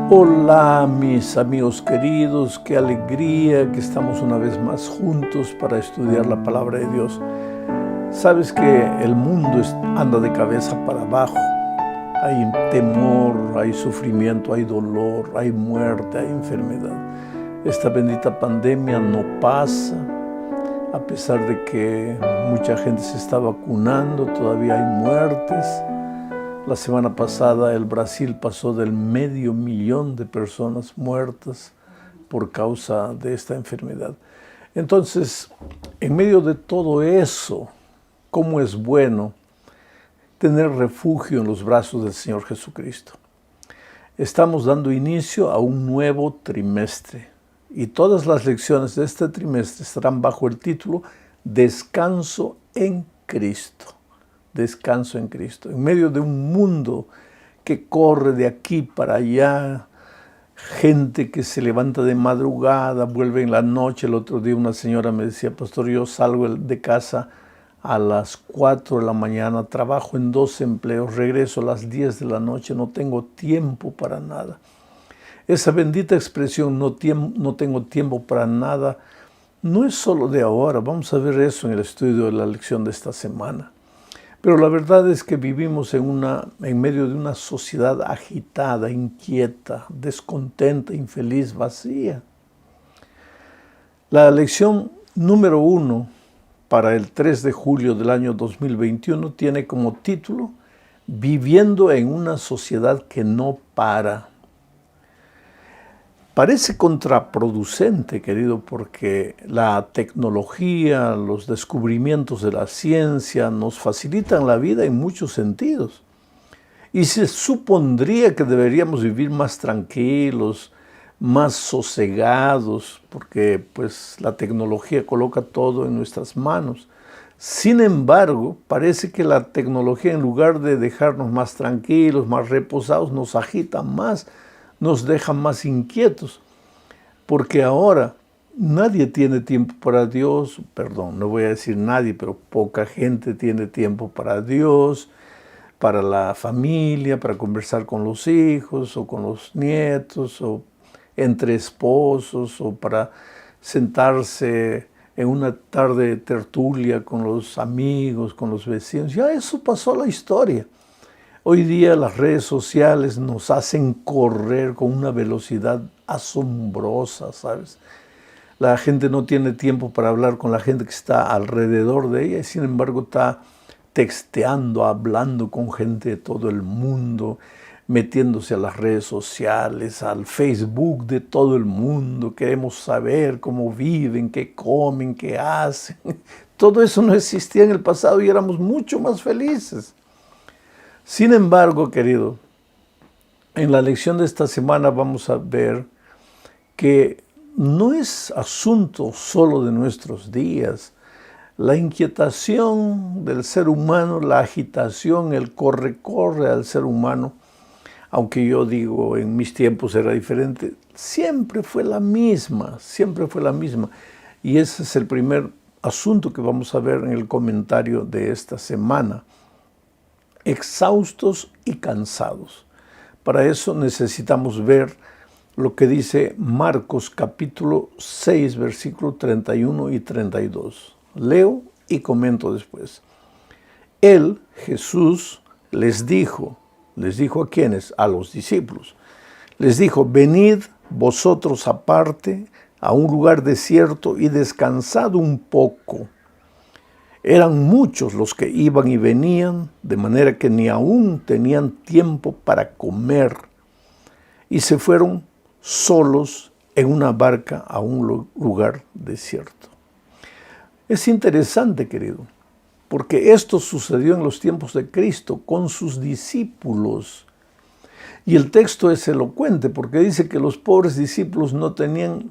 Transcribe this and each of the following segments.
Hola mis amigos queridos, qué alegría que estamos una vez más juntos para estudiar la palabra de Dios. Sabes que el mundo anda de cabeza para abajo. Hay temor, hay sufrimiento, hay dolor, hay muerte, hay enfermedad. Esta bendita pandemia no pasa, a pesar de que mucha gente se está vacunando, todavía hay muertes. La semana pasada el Brasil pasó del 500,000 de personas muertas por causa de esta enfermedad. Entonces, en medio de todo eso, ¿cómo es bueno tener refugio en los brazos del Señor Jesucristo? Estamos dando inicio a un nuevo trimestre y todas las lecciones de este trimestre estarán bajo el título Descanso en Cristo. Descanso en Cristo. En medio de un mundo que corre de aquí para allá, gente que se levanta de madrugada, vuelve en la noche. El otro día una señora me decía: pastor, yo salgo de casa a las 4 de la mañana, trabajo en 2 empleos, regreso a las 10 de la noche, no tengo tiempo para nada. Esa bendita expresión, no tengo tiempo para nada, no es solo de ahora. Vamos a ver eso en el estudio de la lección de esta semana. Pero la verdad es que vivimos en medio de una sociedad agitada, inquieta, descontenta, infeliz, vacía. La lección número 1 para el 3 de julio del año 2021 tiene como título Viviendo en una sociedad que no para. Parece contraproducente, querido, porque la tecnología, los descubrimientos de la ciencia nos facilitan la vida en muchos sentidos. Y se supondría que deberíamos vivir más tranquilos, más sosegados, porque pues la tecnología coloca todo en nuestras manos. Sin embargo, parece que la tecnología, en lugar de dejarnos más tranquilos, más reposados, nos agita más, nos deja más inquietos, porque ahora nadie tiene tiempo para Dios. Perdón, no voy a decir nadie, pero poca gente tiene tiempo para Dios, para la familia, para conversar con los hijos o con los nietos, o entre esposos, o para sentarse en una tarde de tertulia con los amigos, con los vecinos. Ya eso pasó a la historia. Hoy día las redes sociales nos hacen correr con una velocidad asombrosa, ¿sabes? La gente no tiene tiempo para hablar con la gente que está alrededor de ella y sin embargo está texteando, hablando con gente de todo el mundo, metiéndose a las redes sociales, al Facebook de todo el mundo. Queremos saber cómo viven, qué comen, qué hacen. Todo eso no existía en el pasado y éramos mucho más felices. Sin embargo, querido, en la lección de esta semana vamos a ver que no es asunto solo de nuestros días. La inquietación del ser humano, la agitación, el corre-corre al ser humano, aunque yo digo en mis tiempos era diferente, siempre fue la misma, siempre fue la misma. Y ese es el primer asunto que vamos a ver en el comentario de esta semana. Exhaustos y cansados. Para eso necesitamos ver lo que dice Marcos capítulo 6, versículo 31 y 32. Leo y comento después. Él, Jesús, les dijo ¿a quiénes? A los discípulos. Les dijo: venid vosotros aparte a un lugar desierto y descansad un poco. Eran muchos los que iban y venían, de manera que ni aún tenían tiempo para comer. Y se fueron solos en una barca a un lugar desierto. Es interesante, querido, porque esto sucedió en los tiempos de Cristo con sus discípulos. Y el texto es elocuente porque dice que los pobres discípulos no tenían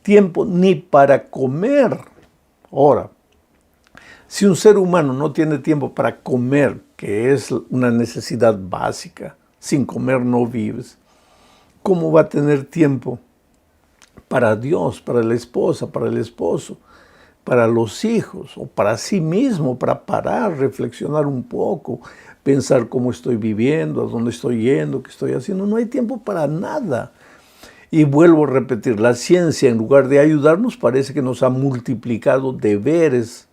tiempo ni para comer. Ahora, si un ser humano no tiene tiempo para comer, que es una necesidad básica, sin comer no vives, ¿cómo va a tener tiempo para Dios, para la esposa, para el esposo, para los hijos o para sí mismo, para parar, reflexionar un poco, pensar cómo estoy viviendo, a dónde estoy yendo, qué estoy haciendo. No hay tiempo para nada. Y vuelvo a repetir, la ciencia, en lugar de ayudarnos, parece que nos ha multiplicado deberes,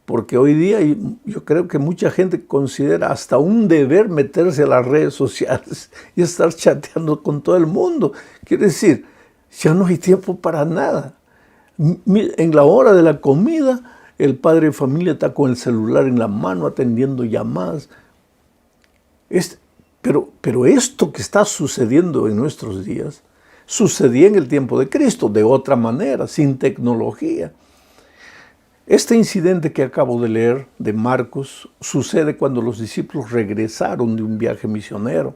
porque hoy día yo creo que mucha gente considera hasta un deber meterse a las redes sociales y estar chateando con todo el mundo. Quiere decir, ya no hay tiempo para nada. En la hora de la comida, el padre de familia está con el celular en la mano atendiendo llamadas. Pero esto que está sucediendo en nuestros días, sucedía en el tiempo de Cristo, de otra manera, sin tecnología. Este incidente que acabo de leer de Marcos sucede cuando los discípulos regresaron de un viaje misionero.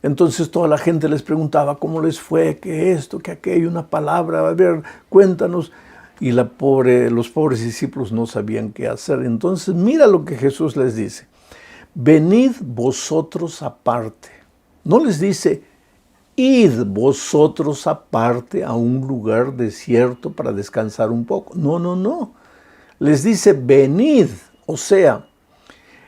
Entonces toda la gente les preguntaba cómo les fue, qué esto, qué aquello, una palabra, a ver, cuéntanos. Y los pobres discípulos no sabían qué hacer. Entonces mira lo que Jesús les dice. Venid vosotros aparte. No les dice, id vosotros aparte a un lugar desierto para descansar un poco. No, no, no. Les dice, venid. O sea,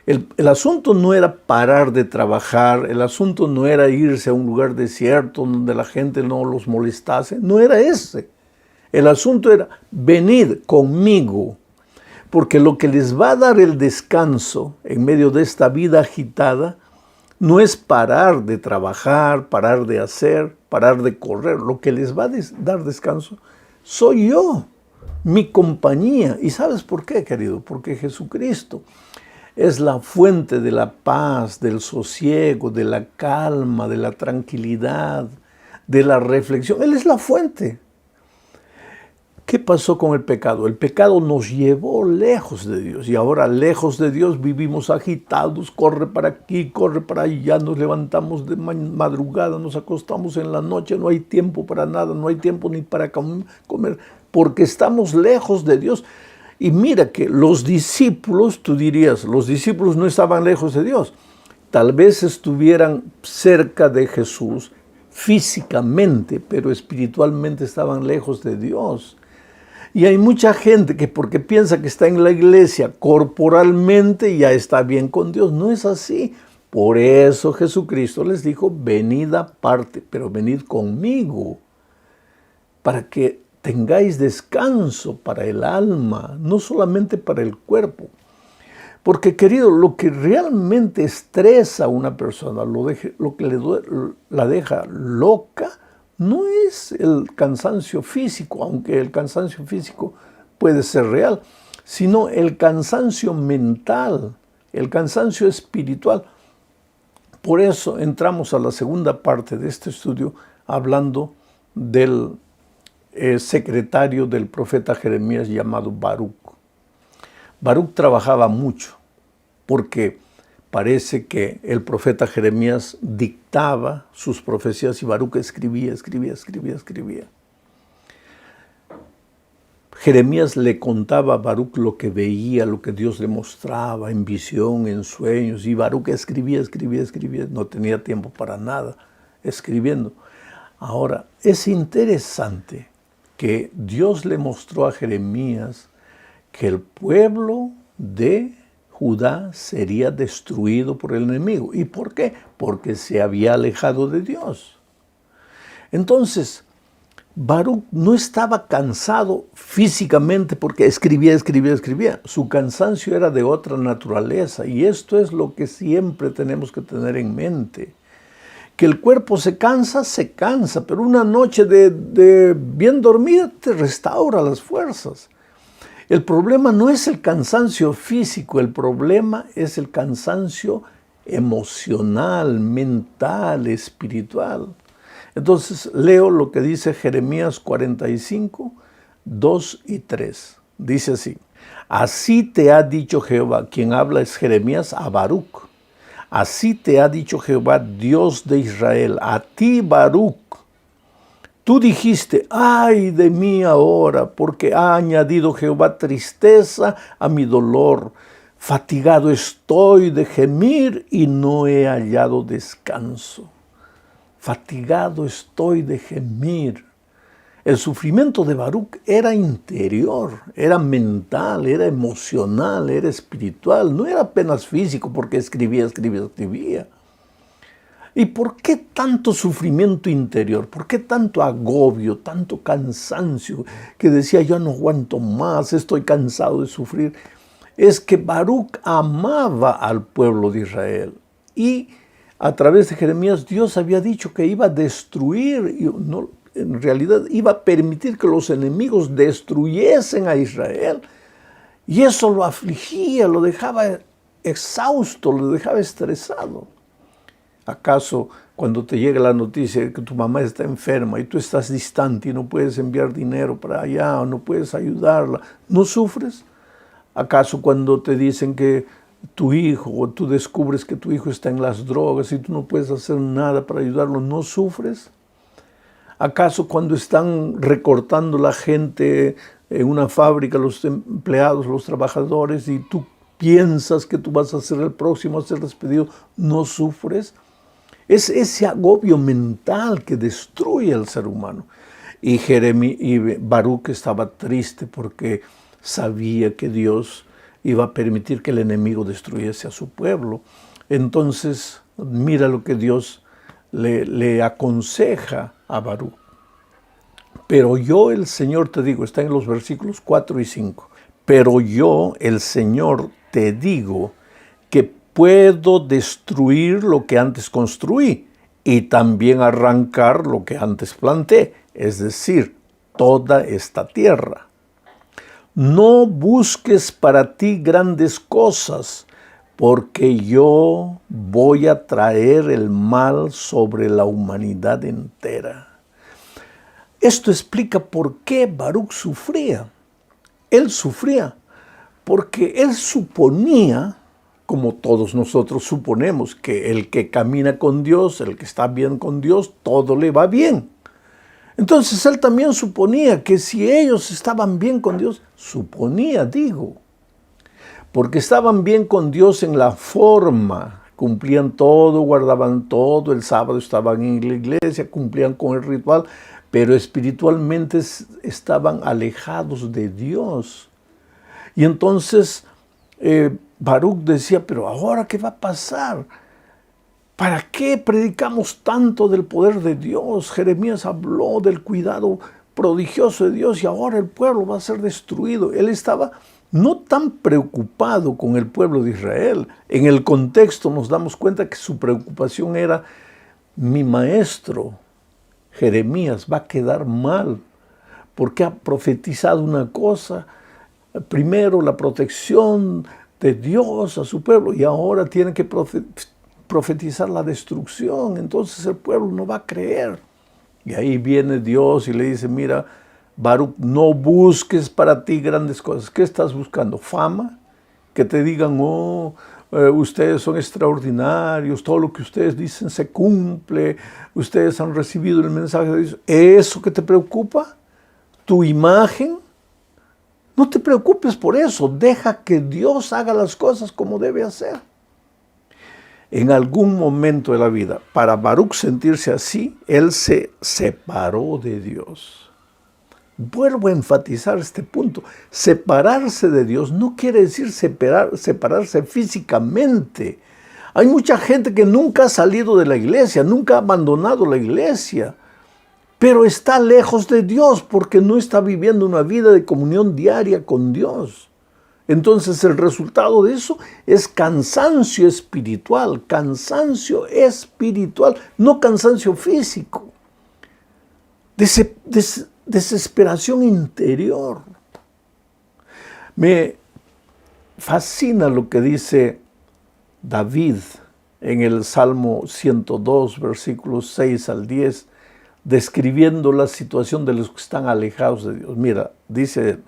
el asunto no era parar de trabajar, el asunto no era irse a un lugar desierto donde la gente no los molestase, no era ese. El asunto era, venid conmigo, porque lo que les va a dar el descanso en medio de esta vida agitada no es parar de trabajar, parar de hacer, parar de correr. Lo que les va a dar descanso soy yo, mi compañía. ¿Y sabes por qué, querido? Porque Jesucristo es la fuente de la paz, del sosiego, de la calma, de la tranquilidad, de la reflexión. Él es la fuente. ¿Qué pasó con el pecado? El pecado nos llevó lejos de Dios y ahora lejos de Dios vivimos agitados, corre para aquí, corre para allá, nos levantamos de madrugada, nos acostamos en la noche, no hay tiempo para nada, no hay tiempo ni para comer, porque estamos lejos de Dios. Y mira que los discípulos, tú dirías, los discípulos no estaban lejos de Dios, tal vez estuvieran cerca de Jesús físicamente, pero espiritualmente estaban lejos de Dios. Y hay mucha gente que porque piensa que está en la iglesia corporalmente ya está bien con Dios. No es así. Por eso Jesucristo les dijo, venid aparte, pero venid conmigo, para que tengáis descanso para el alma, no solamente para el cuerpo. Porque, querido, lo que realmente estresa a una persona, lo que la deja loca, no es el cansancio físico, aunque el cansancio físico puede ser real, sino el cansancio mental, el cansancio espiritual. Por eso entramos a la segunda parte de este estudio hablando del secretario del profeta Jeremías llamado Baruc. Baruc trabajaba mucho porque parece que el profeta Jeremías dictaba sus profecías y Baruc escribía. Jeremías le contaba a Baruc lo que veía, lo que Dios le mostraba en visión, en sueños, y Baruc escribía, no tenía tiempo para nada escribiendo. Ahora, es interesante que Dios le mostró a Jeremías que el pueblo de Judá sería destruido por el enemigo. ¿Y por qué? Porque se había alejado de Dios. Entonces, Baruc no estaba cansado físicamente porque escribía. Su cansancio era de otra naturaleza. Y esto es lo que siempre tenemos que tener en mente. Que el cuerpo se cansa, pero una noche de bien dormida te restaura las fuerzas. El problema no es el cansancio físico, el problema es el cansancio emocional, mental, espiritual. Entonces leo lo que dice Jeremías 45, 2 y 3. Dice así, así te ha dicho Jehová, quien habla es Jeremías a Baruc. Así te ha dicho Jehová, Dios de Israel, a ti Baruc. Tú dijiste, ay de mí ahora, porque ha añadido Jehová tristeza a mi dolor. Fatigado estoy de gemir y no he hallado descanso. Fatigado estoy de gemir. El sufrimiento de Baruc era interior, era mental, era emocional, era espiritual, no era apenas físico porque escribía. ¿Y por qué tanto sufrimiento interior? ¿Por qué tanto agobio, tanto cansancio? Que decía, yo no aguanto más, estoy cansado de sufrir. Es que Baruc amaba al pueblo de Israel y a través de Jeremías Dios había dicho que iba a destruir, en realidad iba a permitir que los enemigos destruyesen a Israel. Y eso lo afligía, lo dejaba exhausto, lo dejaba estresado. ¿Acaso cuando te llega la noticia de que tu mamá está enferma y tú estás distante y no puedes enviar dinero para allá o no puedes ayudarla, no sufres? ¿Acaso cuando te dicen que tu hijo o tú descubres que tu hijo está en las drogas y tú no puedes hacer nada para ayudarlo, no sufres? ¿Acaso cuando están recortando la gente en una fábrica, los empleados, los trabajadores, y tú piensas que tú vas a ser el próximo a ser despedido, no sufres? Es ese agobio mental que destruye al ser humano. Y Baruc estaba triste porque sabía que Dios iba a permitir que el enemigo destruyese a su pueblo. Entonces, mira lo que Dios le aconseja a Baruc. Pero yo, el Señor, te digo, está en los versículos 4 y 5. Pero yo, el Señor, te digo que puedo destruir lo que antes construí y también arrancar lo que antes planté, es decir, toda esta tierra. No busques para ti grandes cosas, porque yo voy a traer el mal sobre la humanidad entera. Esto explica por qué Baruc sufría. Él sufría porque él suponía, como todos nosotros suponemos, que el que camina con Dios, el que está bien con Dios, todo le va bien. Entonces él también suponía que si ellos estaban bien con Dios, porque estaban bien con Dios en la forma, cumplían todo, guardaban todo, el sábado estaban en la iglesia, cumplían con el ritual, pero espiritualmente estaban alejados de Dios. Y entonces Baruc decía, pero ahora ¿qué va a pasar? ¿Para qué predicamos tanto del poder de Dios? Jeremías habló del cuidado prodigioso de Dios y ahora el pueblo va a ser destruido. Él estaba no tan preocupado con el pueblo de Israel. En el contexto nos damos cuenta que su preocupación era, mi maestro Jeremías va a quedar mal porque ha profetizado una cosa, primero la protección de Dios a su pueblo y ahora tiene que profetizar la destrucción, entonces el pueblo no va a creer. Y ahí viene Dios y le dice, mira, Baruc, no busques para ti grandes cosas. ¿Qué estás buscando? ¿Fama? Que te digan, ustedes son extraordinarios, todo lo que ustedes dicen se cumple, ustedes han recibido el mensaje de Dios. ¿Eso que te preocupa? ¿Tu imagen? No te preocupes por eso, deja que Dios haga las cosas como debe hacer. En algún momento de la vida, para Baruc sentirse así, él se separó de Dios. Vuelvo a enfatizar este punto. Separarse de Dios no quiere decir separarse físicamente. Hay mucha gente que nunca ha salido de la iglesia, nunca ha abandonado la iglesia, pero está lejos de Dios porque no está viviendo una vida de comunión diaria con Dios. Entonces el resultado de eso es cansancio espiritual, no cansancio físico, desesperación interior. Me fascina lo que dice David en el Salmo 102, versículos 6 al 10, describiendo la situación de los que están alejados de Dios. Mira, dice,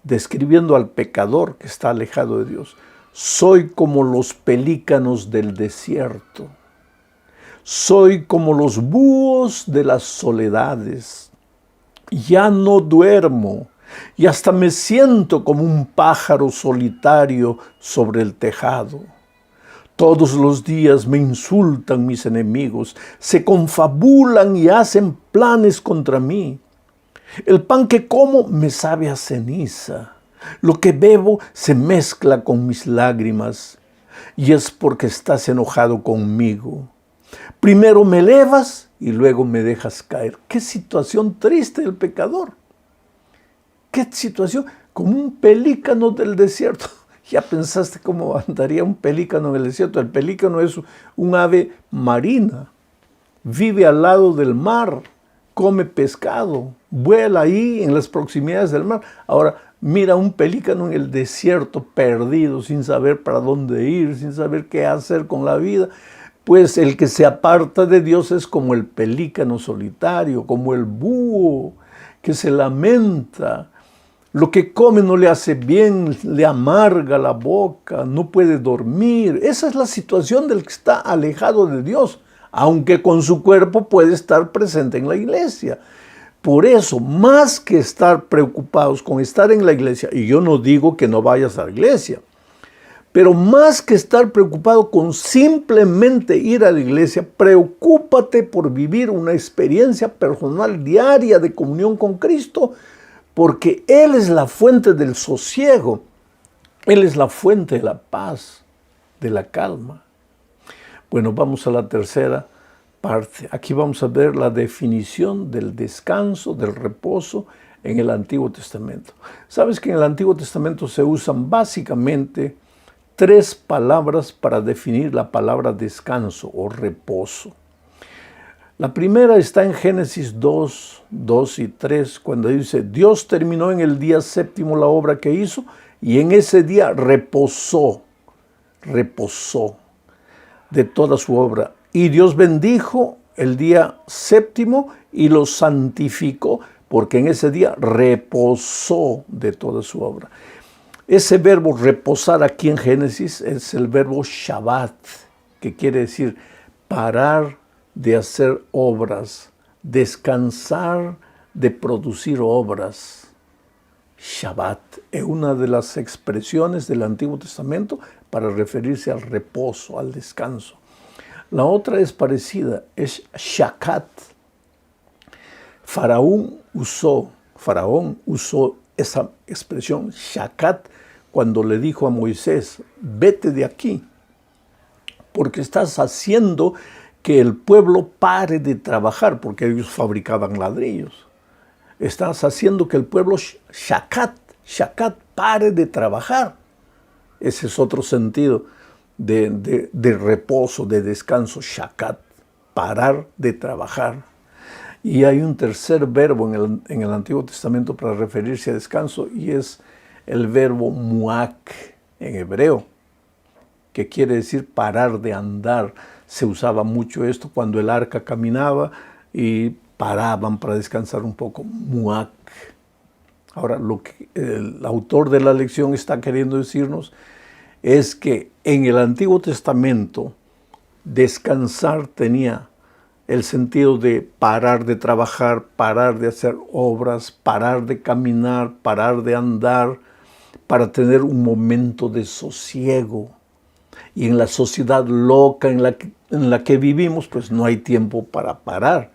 describiendo al pecador que está alejado de Dios, soy como los pelícanos del desierto, soy como los búhos de las soledades, ya no duermo y hasta me siento como un pájaro solitario sobre el tejado. Todos los días me insultan mis enemigos, se confabulan y hacen planes contra mí. El pan que como me sabe a ceniza. Lo que bebo se mezcla con mis lágrimas. Y es porque estás enojado conmigo. Primero me elevas y luego me dejas caer. Qué situación triste del pecador. Qué situación, como un pelícano del desierto. ¿Ya pensaste cómo andaría un pelícano en el desierto? El pelícano es un ave marina. Vive al lado del mar, come pescado, vuela ahí en las proximidades del mar. Ahora, mira un pelícano en el desierto, perdido, sin saber para dónde ir, sin saber qué hacer con la vida. Pues el que se aparta de Dios es como el pelícano solitario, como el búho que se lamenta. Lo que come no le hace bien, le amarga la boca, no puede dormir. Esa es la situación del que está alejado de Dios, aunque con su cuerpo puede estar presente en la iglesia. Por eso, más que estar preocupados con estar en la iglesia, y yo no digo que no vayas a la iglesia, pero más que estar preocupado con simplemente ir a la iglesia, preocúpate por vivir una experiencia personal diaria de comunión con Cristo, porque Él es la fuente del sosiego, Él es la fuente de la paz, de la calma. Bueno, vamos a la tercera parte. Aquí vamos a ver la definición del descanso, del reposo en el Antiguo Testamento. Sabes que en el Antiguo Testamento se usan básicamente 3 palabras para definir la palabra descanso o reposo. La primera está en Génesis 2, 2 y 3, cuando dice, Dios terminó en el día séptimo la obra que hizo y en ese día reposó de toda su obra. Y Dios bendijo el día séptimo y lo santificó, porque en ese día reposó de toda su obra. Ese verbo reposar aquí en Génesis es el verbo Shabbat, que quiere decir parar de hacer obras, descansar de producir obras. Shabbat es una de las expresiones del Antiguo Testamento para referirse al reposo, al descanso. La otra es parecida, es Shakat. Faraón usó esa expresión Shakat cuando le dijo a Moisés, vete de aquí, porque estás haciendo que el pueblo pare de trabajar, porque ellos fabricaban ladrillos. Estás haciendo que el pueblo Shakat pare de trabajar. Ese es otro sentido de reposo, de descanso, Shakat, parar de trabajar. Y hay un tercer verbo en el Antiguo Testamento para referirse a descanso, y es el verbo muak en hebreo, que quiere decir parar de andar. Se usaba mucho esto cuando el arca caminaba y paraban para descansar un poco, muak. Ahora, lo que el autor de la lección está queriendo decirnos es que en el Antiguo Testamento descansar tenía el sentido de parar de trabajar, parar de hacer obras, parar de caminar, parar de andar, para tener un momento de sosiego. Y en la sociedad loca en la que vivimos, pues no hay tiempo para parar,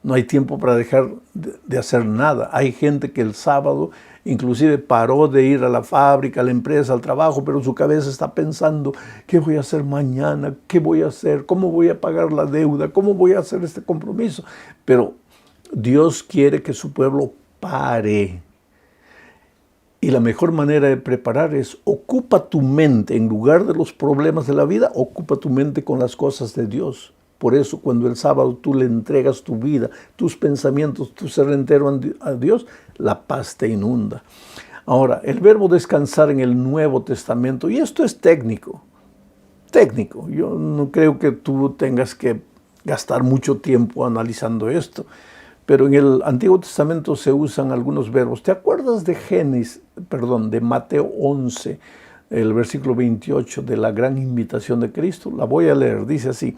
no hay tiempo para dejar de hacer nada. Hay gente que el sábado inclusive paró de ir a la fábrica, a la empresa, al trabajo, pero su cabeza está pensando, ¿qué voy a hacer mañana? ¿Qué voy a hacer? ¿Cómo voy a pagar la deuda? ¿Cómo voy a hacer este compromiso? Pero Dios quiere que su pueblo pare. Y la mejor manera de preparar es ocupa tu mente, en lugar de los problemas de la vida, ocupa tu mente con las cosas de Dios. Por eso cuando el sábado tú le entregas tu vida, tus pensamientos, tu ser entero a Dios, la paz te inunda. Ahora, el verbo descansar en el Nuevo Testamento, y esto es técnico, yo no creo que tú tengas que gastar mucho tiempo analizando esto, pero en el Antiguo Testamento se usan algunos verbos. ¿Te acuerdas de Mateo 11, el versículo 28 de la gran invitación de Cristo? La voy a leer, dice así,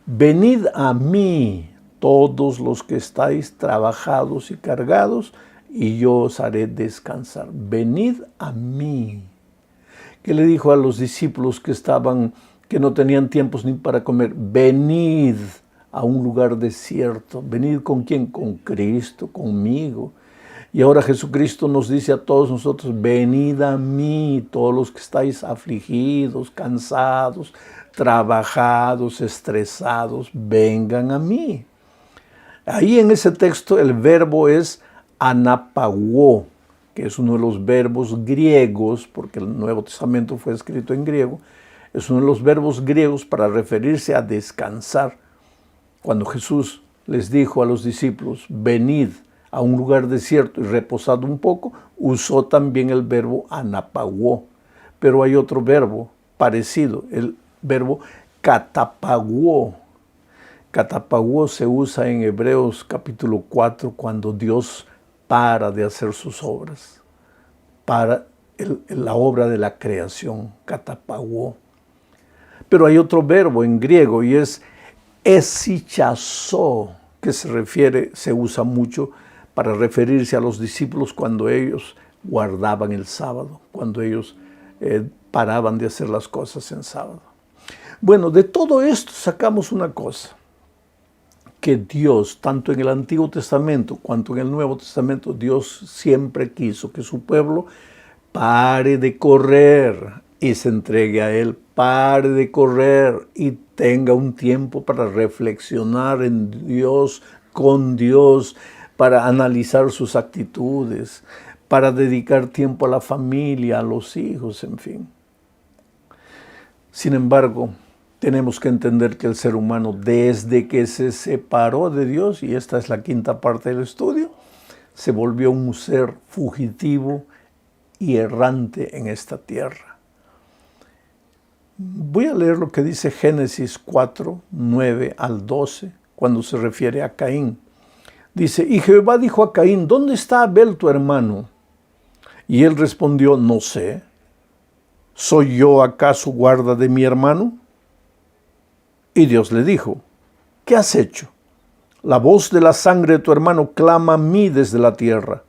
venid a mí todos los que estáis trabajados y cargados, y yo os haré descansar. Venid a mí. ¿Qué le dijo a los discípulos que no tenían tiempos ni para comer? Venid a un lugar desierto. ¿Venid con quién? Con Cristo, conmigo. Y ahora Jesucristo nos dice a todos nosotros, venid a mí, todos los que estáis afligidos, cansados, trabajados, estresados, vengan a mí. Ahí en ese texto el verbo es anapagó, que es uno de los verbos griegos, porque el Nuevo Testamento fue escrito en griego, es uno de los verbos griegos para referirse a descansar. Cuando Jesús les dijo a los discípulos, venid a un lugar desierto y reposad un poco, usó también el verbo anapagó. Pero hay otro verbo parecido, el verbo catapagó. Catapagó se usa en Hebreos capítulo 4 cuando Dios para de hacer sus obras, para la obra de la creación, catapagó. Pero hay otro verbo en griego y es esichazó, que se usa mucho para referirse a los discípulos cuando ellos guardaban el sábado, cuando ellos paraban de hacer las cosas en sábado. Bueno, de todo esto sacamos una cosa, que Dios, tanto en el Antiguo Testamento cuanto en el Nuevo Testamento, Dios siempre quiso que su pueblo pare de correr y se entregue a Él, pare de correr y tenga un tiempo para reflexionar en Dios, con Dios, para analizar sus actitudes, para dedicar tiempo a la familia, a los hijos, en fin. Sin embargo, tenemos que entender que el ser humano, desde que se separó de Dios, y esta es la quinta parte del estudio, se volvió un ser fugitivo y errante en esta tierra. Voy a leer lo que dice Génesis 4, 9 al 12, cuando se refiere a Caín. Dice, y Jehová dijo a Caín, ¿dónde está Abel tu hermano? Y él respondió, no sé. ¿Soy yo acaso guarda de mi hermano? Y Dios le dijo, ¿qué has hecho? La voz de la sangre de tu hermano clama a mí desde la tierra.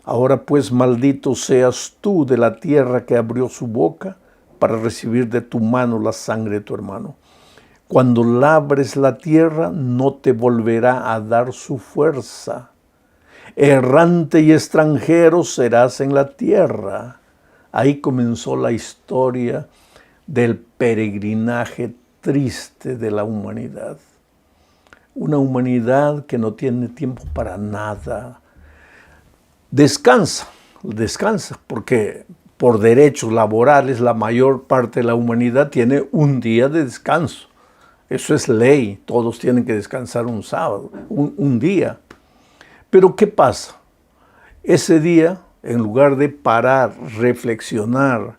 Ahora pues maldito seas tú de la tierra que abrió su boca para recibir de tu mano la sangre de tu hermano. Cuando labres la tierra, no te volverá a dar su fuerza. Errante y extranjero serás en la tierra. Ahí comenzó la historia del peregrinaje triste de la humanidad. Una humanidad que no tiene tiempo para nada. Descansa, porque por derechos laborales la mayor parte de la humanidad tiene un día de descanso. Eso es ley, todos tienen que descansar un sábado, un día. Pero ¿qué pasa? Ese día, en lugar de parar, reflexionar,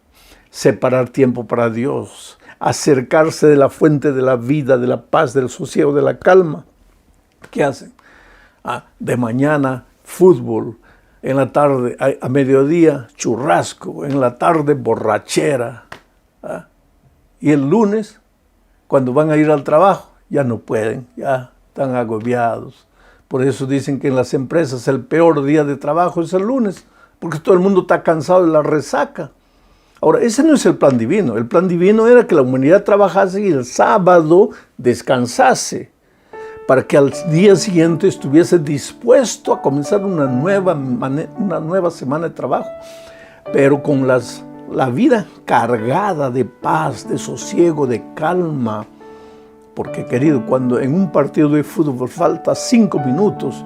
separar tiempo para Dios, acercarse de la fuente de la vida, de la paz, del sosiego, de la calma, ¿qué hacen? De mañana, fútbol, en la tarde, a mediodía, churrasco, en la tarde, borrachera. Y el lunes, cuando van a ir al trabajo, ya no pueden, ya están agobiados. Por eso dicen que en las empresas el peor día de trabajo es el lunes, porque todo el mundo está cansado de la resaca. Ahora, ese no es el plan divino. El plan divino era que la humanidad trabajase y el sábado descansase, para que al día siguiente estuviese dispuesto a comenzar una nueva semana de trabajo, pero con la vida cargada de paz, de sosiego, de calma. Porque, querido, cuando en un partido de fútbol falta 5 minutos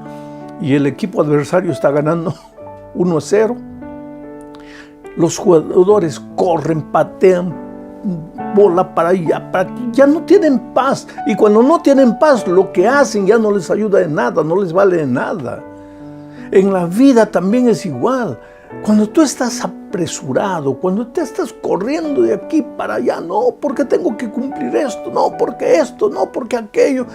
y el equipo adversario está ganando 1-0, los jugadores corren, patean, bola para allá, para aquí, ya no tienen paz. Y cuando no tienen paz, lo que hacen ya no les ayuda de nada, no les vale de nada. En la vida también es igual. Cuando tú estás apresurado, cuando te estás corriendo de aquí para allá, no, porque tengo que cumplir esto, no, porque aquello,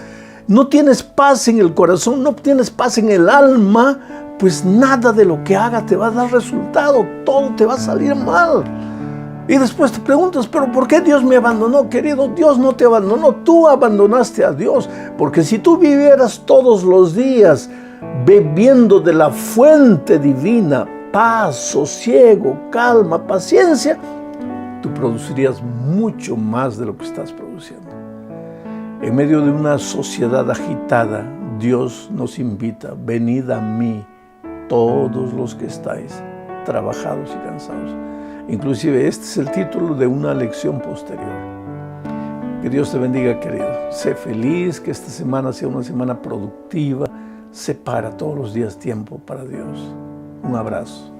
no tienes paz en el corazón, no tienes paz en el alma, pues nada de lo que hagas te va a dar resultado, todo te va a salir mal. Y después te preguntas, ¿pero por qué Dios me abandonó? Querido, Dios no te abandonó, tú abandonaste a Dios, porque si tú vivieras todos los días bebiendo de la fuente divina, paz, sosiego, calma, paciencia, tú producirías mucho más de lo que estás produciendo. En medio de una sociedad agitada, Dios nos invita, venid a mí, todos los que estáis trabajados y cansados. Inclusive este es el título de una lección posterior. Que Dios te bendiga, querido. Sé feliz, que esta semana sea una semana productiva. Separa todos los días tiempo para Dios. Un abrazo.